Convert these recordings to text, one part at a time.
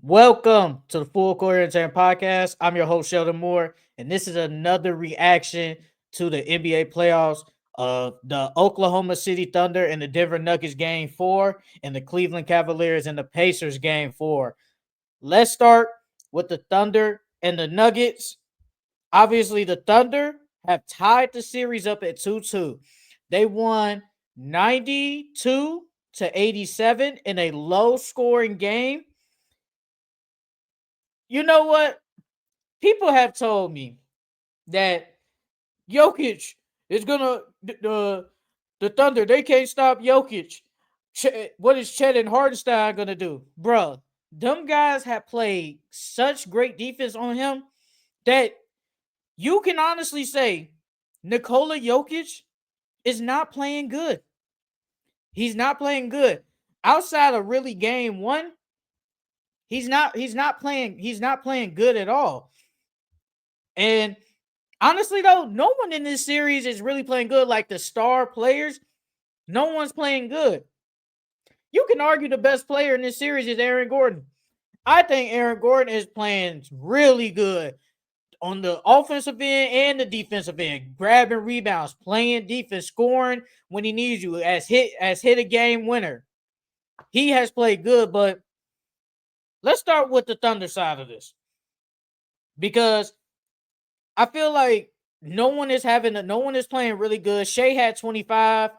Welcome to the Full Court Entertainment Podcast. I'm your host, Sheldon Moore, and this is another reaction to the NBA playoffs of the Oklahoma City Thunder and the Denver Nuggets game 4 and the Cleveland Cavaliers and the Pacers game 4. Let's start with the Thunder and the Nuggets. Obviously, the Thunder have tied the series up at 2-2. They won 92 to 87 in a low scoring game. You know what? People have told me that Jokic is gonna the Thunder. They can't stop Jokic. What is Chet and Hardenstein gonna do, bruh? Them guys have played such great defense on him that you can honestly say Nikola Jokic is not playing good. He's not playing good. Outside of really game one, he's not playing good at all. And honestly, though, no one in this series is really playing good. Like the star players, no one's playing good. You can argue the best player in this series is Aaron Gordon. I think Aaron Gordon is playing really good on the offensive end and the defensive end, grabbing rebounds, playing defense, scoring when he needs you, as hit a game winner. He has played good, but let's start with the Thunder side of this because I feel like no one is playing really good. Shea had 25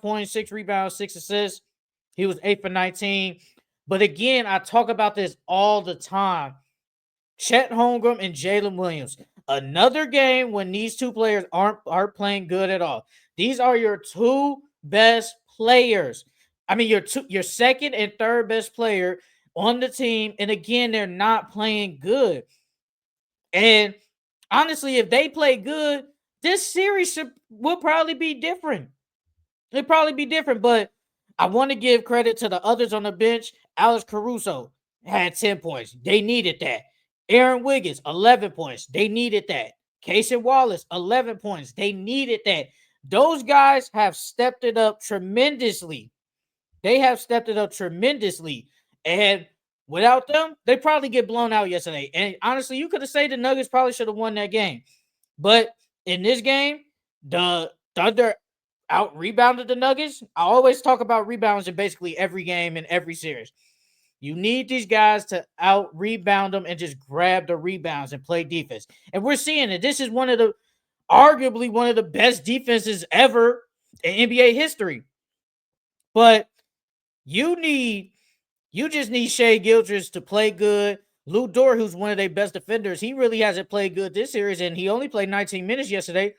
points, 6 rebounds, 6 assists. He was 8 for 19. But again, I talk about this all the time. Chet Holmgren and Jalen Williams. Another game when these two players aren't playing good at all. These are your two best players. I mean, your second and third best player on the team, and again, they're not playing good. And honestly, if they play good, this series will probably be different. It'll probably be different, but I want to give credit to the others on the bench. Alex Caruso had 10 points. They needed that. Aaron Wiggins, 11 points. They needed that. Casey Wallace, 11 points. They needed that. Those guys have stepped it up tremendously. They have stepped it up tremendously. And without them, they probably get blown out yesterday. And honestly, you could have said the Nuggets probably should have won that game. But in this game, the Thunder out rebounded the Nuggets. I always talk about rebounds in basically every game and every series. You need these guys to out rebound them and just grab the rebounds and play defense. And we're seeing it. This is arguably one of the best defenses ever in NBA history. But you need you just need Shea Gildress to play good. Lou Dort, who's one of their best defenders, he really hasn't played good this series, and he only played 19 minutes yesterday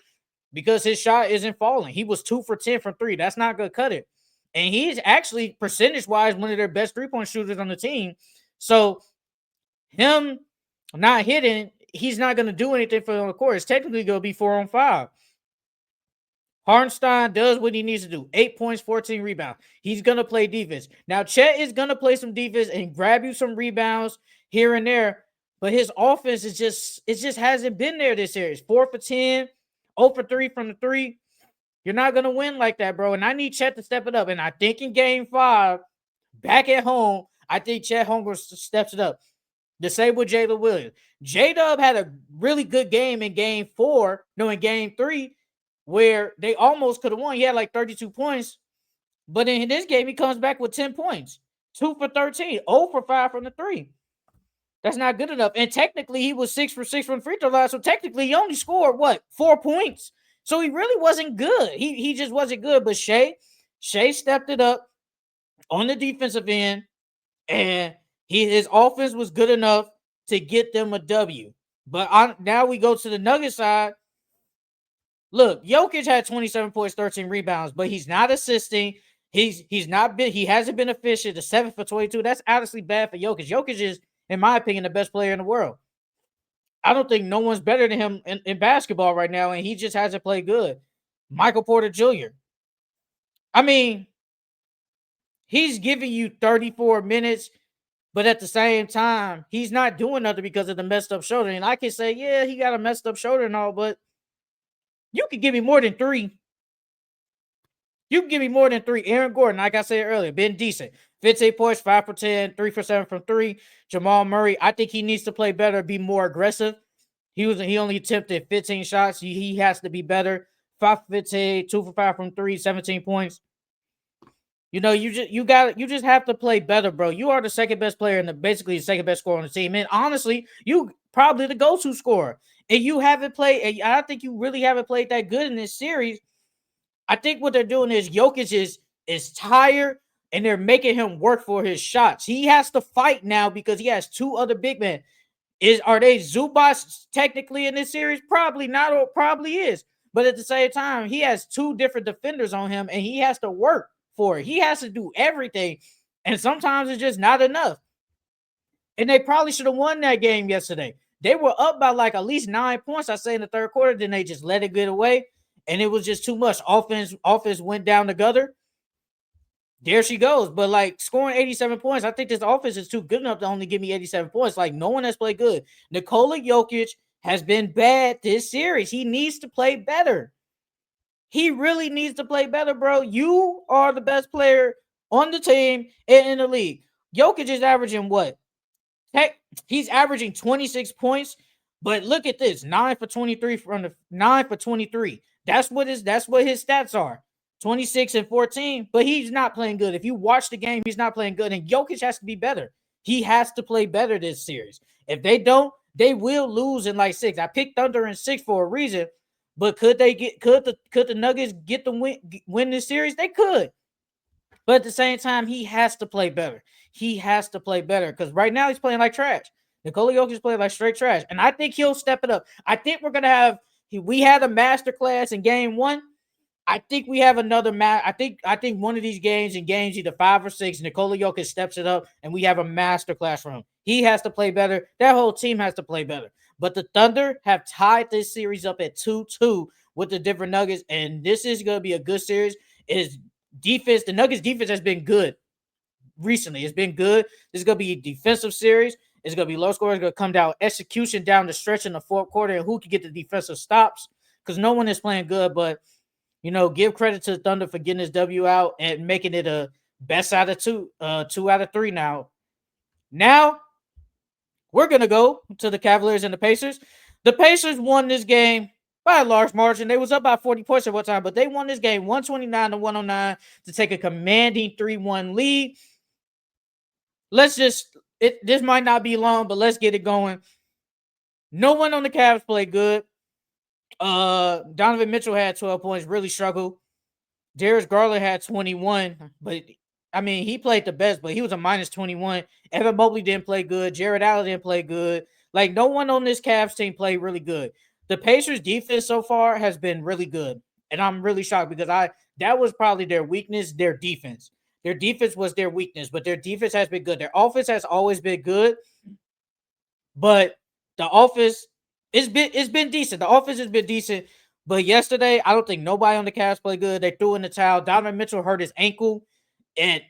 because his shot isn't falling. He was 2 for 10 from three. That's not going to cut it. And he's actually, percentage-wise, one of their best three-point shooters on the team. So him not hitting, he's not going to do anything for the court. It's technically going to be 4-on-5. Hardenstein does what he needs to do. 8 points, 14 rebounds. He's going to play defense. Now, Chet is going to play some defense and grab you some rebounds here and there, but his offense just hasn't been there this series. 4 for 10, 0 for 3 from the three. You're not going to win like that, bro. And I need Chet to step it up. And I think in game 5, back at home, I think Chet Holmgren steps it up. The same with Jalen Williams. J-Dub had a really good game in game 3, where they almost could have won. He had like 32 points. But in this game, he comes back with 10 points. 2 for 13. 0 for 5 from the three. That's not good enough. And technically, he was 6 for 6 from free throw line. So technically, he only scored, 4 points? So he really wasn't good. He just wasn't good. But Shea stepped it up on the defensive end. And his offense was good enough to get them a W. But now we go to the Nuggets side. Look, Jokic had 27 points, 13 rebounds, but he's not assisting. He hasn't been efficient. The 7 for 22. That's honestly bad for Jokic. Jokic is, in my opinion, the best player in the world. I don't think no one's better than him in basketball right now, and he just hasn't played good. Michael Porter Jr. I mean, he's giving you 34 minutes, but at the same time, he's not doing nothing because of the messed up shoulder. And I can say, yeah, he got a messed up shoulder and all, but you can give me more than 3. You can give me more than 3. Aaron Gordon, like I said earlier, been decent. 15 points, 5 for 10, 3 for 7 from 3. Jamal Murray, I think he needs to play better, be more aggressive. He only attempted 15 shots. He has to be better. 5 for 15, 2 for 5 from 3, 17 points. You know, you just have to play better, bro. You are the second best player and basically the second best scorer on the team. And honestly, you probably the go-to scorer. And you haven't played, and I think you really haven't played that good in this series. I think what they're doing is Jokic is tired and they're making him work for his shots. He has to fight now because he has two other big men. Are they Zubats technically in this series? Probably not, or probably is. But at the same time, he has two different defenders on him, and he has to work for it. He has to do everything, and sometimes it's just not enough. And they probably should have won that game yesterday. They were up by like at least 9 points, I say, in the third quarter. Then they just let it get away, and it was just too much. Offense went down the gutter. There she goes. But like scoring 87 points, I think this offense is too good enough to only give me 87 points. Like no one has played good. Nikola Jokic has been bad this series. He needs to play better. He really needs to play better, bro. You are the best player on the team and in the league. Jokic is averaging what? Heck, he's averaging 26 points. But look at this: 9 for 23 from the 9 for 23. That's what his stats are. 26 and 14, but he's not playing good. If you watch the game, he's not playing good. And Jokic has to be better. He has to play better this series. If they don't, they will lose in like 6. I picked Thunder in 6 for a reason, but could the Nuggets get the win this series? They could. But at the same time, he has to play better. He has to play better because right now he's playing like trash. Nikola Jokic is playing like straight trash. And I think he'll step it up. I think we're going to have – we had a masterclass in game 1. I think we have another match. I think one of these games either 5 or 6, Nikola Jokic steps it up and we have a masterclass from him. He has to play better. That whole team has to play better. But the Thunder have tied this series up at 2-2 with the Denver Nuggets, and this is going to be a good series. Is defense. The Nuggets defense has been good recently. It's been good. This is going to be a defensive series. It's going to be low scoring. It's going to come down execution down the stretch in the fourth quarter and who can get the defensive stops because no one is playing good, but you know, give credit to the Thunder for getting this W out and making it a best out of 2 out of 3 now. Now, we're going to go to the Cavaliers and the Pacers. The Pacers won this game by a large margin. They was up by 40 points at one time, but they won this game 129-109 to take a commanding 3-1 lead. This might not be long, but let's get it going. No one on the Cavs played good. Donovan Mitchell had 12 points, really struggled. Darius Garland had 21, but I mean, he played the best, but he was a minus 21. Evan Mobley didn't play good. Jared Allen didn't play good. Like, no one on this Cavs team played really good. The Pacers defense so far has been really good, and I'm really shocked because that was probably their weakness, their defense. Their defense was their weakness, but their defense has been good. Their offense has always been good, but the offense it's been decent. The offense has been decent, but yesterday I don't think nobody on the Cavs played good. They threw in the towel. Donovan Mitchell hurt his ankle, and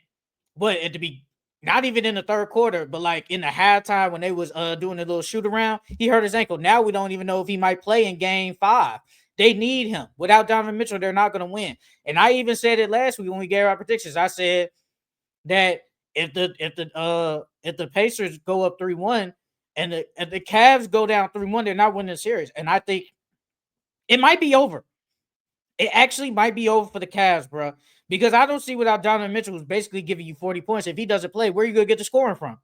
not even in the third quarter, but like in the halftime when they was doing a little shoot around, he hurt his ankle. Now we don't even know if he might play in game 5. They need him. Without Donovan Mitchell, they're not going to win. And I even said it last week when we gave our predictions. I said that if the Pacers go up 3-1 and the Cavs go down 3-1, they're not winning the series. And I think it might be over. It actually might be over for the Cavs, bro. Because I don't see without Donovan Mitchell who's basically giving you 40 points. If he doesn't play, where are you going to get the scoring from?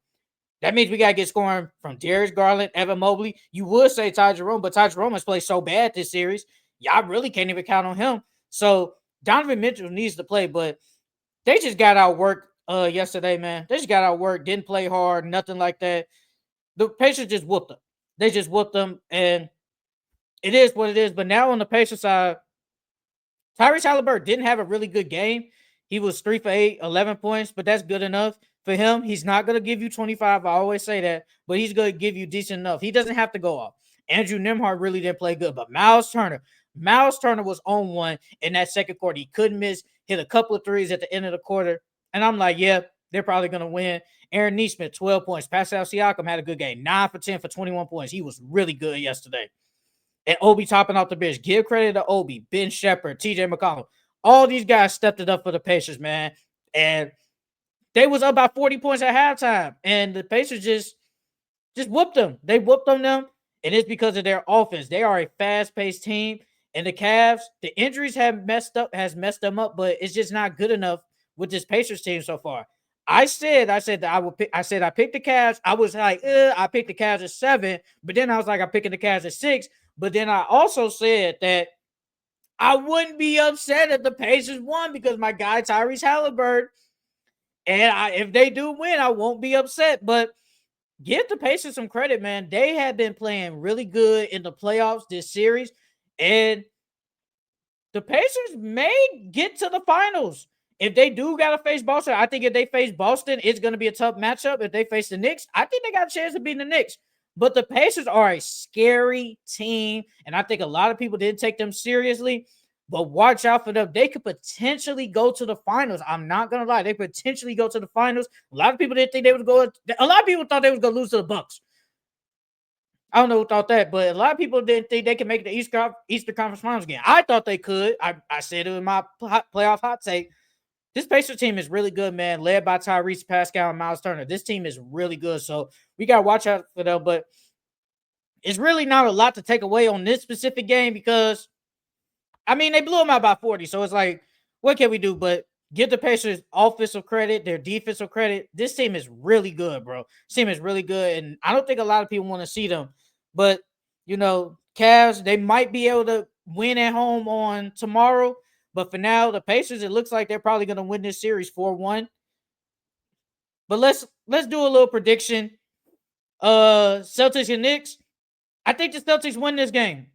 That means we got to get scoring from Darius Garland, Evan Mobley. You would say Ty Jerome, but Ty Jerome has played so bad this series. Y'all really can't even count on him. So Donovan Mitchell needs to play, but they just got outworked yesterday, man. They just got outworked, didn't play hard, nothing like that. The Pacers just whooped them. They just whooped them, and it is what it is. But now on the Pacers side, Tyrese Halliburton didn't have a really good game. He was 3 for 8, 11 points, but that's good enough for him. He's not going to give you 25. I always say that, but he's going to give you decent enough. He doesn't have to go off. Andrew Nembhard really didn't play good, but Miles Turner was on one in that second quarter. He couldn't miss, hit a couple of threes at the end of the quarter, and I'm like, yeah, they're probably going to win. Aaron Nesmith, 12 points. Pascal Siakam had a good game, 9 for 10 for 21 points. He was really good yesterday. And Obi topping off the bench. Give credit to Obi, Ben Shepherd, TJ McCollum. All these guys stepped it up for the Pacers, man. And They was up by 40 points at halftime, and the Pacers just whooped them. They whooped on them, and it's because of their offense. They are a fast-paced team, and the Cavs, the injuries have messed them up, but it's just not good enough with this Pacers team so far. I said that I would pick. I said I picked the Cavs. I was like, I picked the Cavs at 7, but then I was like, I'm picking the Cavs at 6. But then I also said that I wouldn't be upset if the Pacers won because my guy Tyrese Halliburton, and if they do win, I won't be upset. But give the Pacers some credit, man. They have been playing really good in the playoffs this series, and the Pacers may get to the finals. If they do got to face Boston, I think if they face Boston, it's going to be a tough matchup. If they face the Knicks, I think they got a chance of beating the Knicks. But the Pacers are a scary team, and I think a lot of people didn't take them seriously. But watch out for them. They could potentially go to the finals. I'm not gonna lie. They potentially go to the finals. A lot of people didn't think they would go. A lot of people thought they was gonna lose to the Bucks. I don't know who thought that, but a lot of people didn't think they could make the Eastern Conference Finals again. I thought they could. I said it in my playoff hot take. This Pacers team is really good, man, led by Tyrese, Pascal, and Miles Turner. This team is really good, so we got to watch out for them. But it's really not a lot to take away on this specific game because, I mean, they blew them out by 40, so it's like, what can we do but give the Pacers offensive credit, their defensive credit. This team is really good, bro. This team is really good, and I don't think a lot of people want to see them. But, Cavs, they might be able to win at home on tomorrow. But for now, the Pacers, it looks like they're probably going to win this series 4-1. But let's do a little prediction. Celtics and Knicks. I think the Celtics win this game.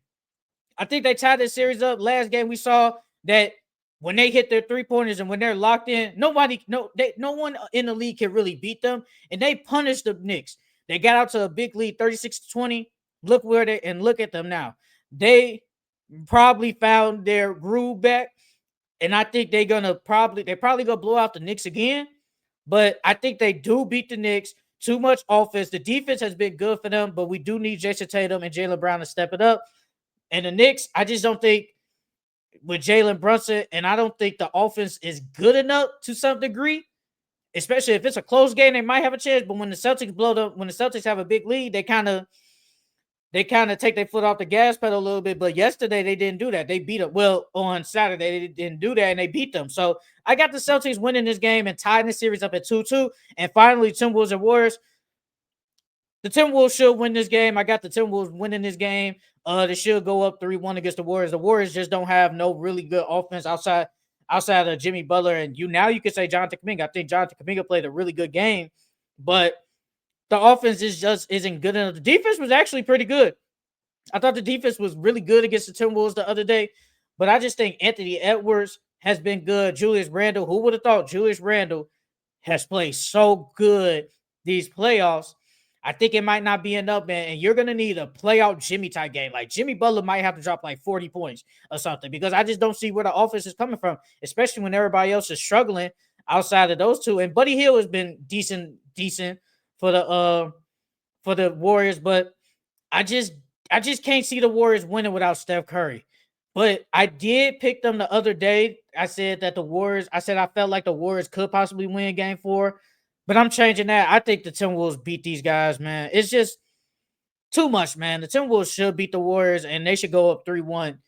I think they tied this series up. Last game we saw that when they hit their 3-pointers and when they're locked in, no one in the league can really beat them. And they punished the Knicks. They got out to a big lead, 36-20. Look at them now. They probably found their groove back. And I think they're probably gonna blow out the Knicks again. But I think they do beat the Knicks. Too much offense. The defense has been good for them, but we do need Jason Tatum and Jaylen Brown to step it up. And the Knicks, I just don't think with Jalen Brunson, and I don't think the offense is good enough to some degree, especially if it's a close game, they might have a chance. But when the Celtics have a big lead, they kind of take their foot off the gas pedal a little bit. But yesterday they didn't do that. They beat them. Well, on Saturday they didn't do that, and they beat them. So I got the Celtics winning this game and tying the series up at 2-2. And finally, Timberwolves and Warriors. The Timberwolves should win this game. I got the Timberwolves winning this game. They should go up 3-1 against the Warriors. The Warriors just don't have no really good offense outside of Jimmy Butler. And you could say Jonathan Kuminga. I think Jonathan Kuminga played a really good game, but the offense isn't good enough. The defense was actually pretty good. I thought the defense was really good against the Timberwolves the other day, but I just think Anthony Edwards has been good. Julius Randle, who would have thought Julius Randle has played so good these playoffs? I think it might not be enough, man. And you're going to need a playout Jimmy type game. Like Jimmy Butler might have to drop like 40 points or something because I just don't see where the offense is coming from, especially when everybody else is struggling outside of those two. And Buddy Hield has been decent for the Warriors, but I just can't see the Warriors winning without Steph Curry. But I did pick them the other day. I said I felt like the Warriors could possibly win game 4. But I'm changing that. I think the Timberwolves beat these guys, man. It's just too much, man. The Timberwolves should beat the Warriors, and they should go up 3-1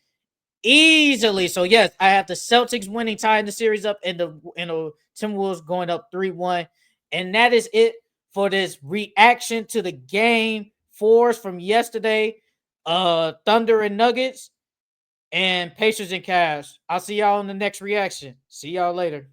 easily. So, yes, I have the Celtics winning, tying the series up, and the Timberwolves going up 3-1. And that is it for this reaction to the game 4s from yesterday. Thunder and Nuggets and Pacers and Cavs. I'll see y'all in the next reaction. See y'all later.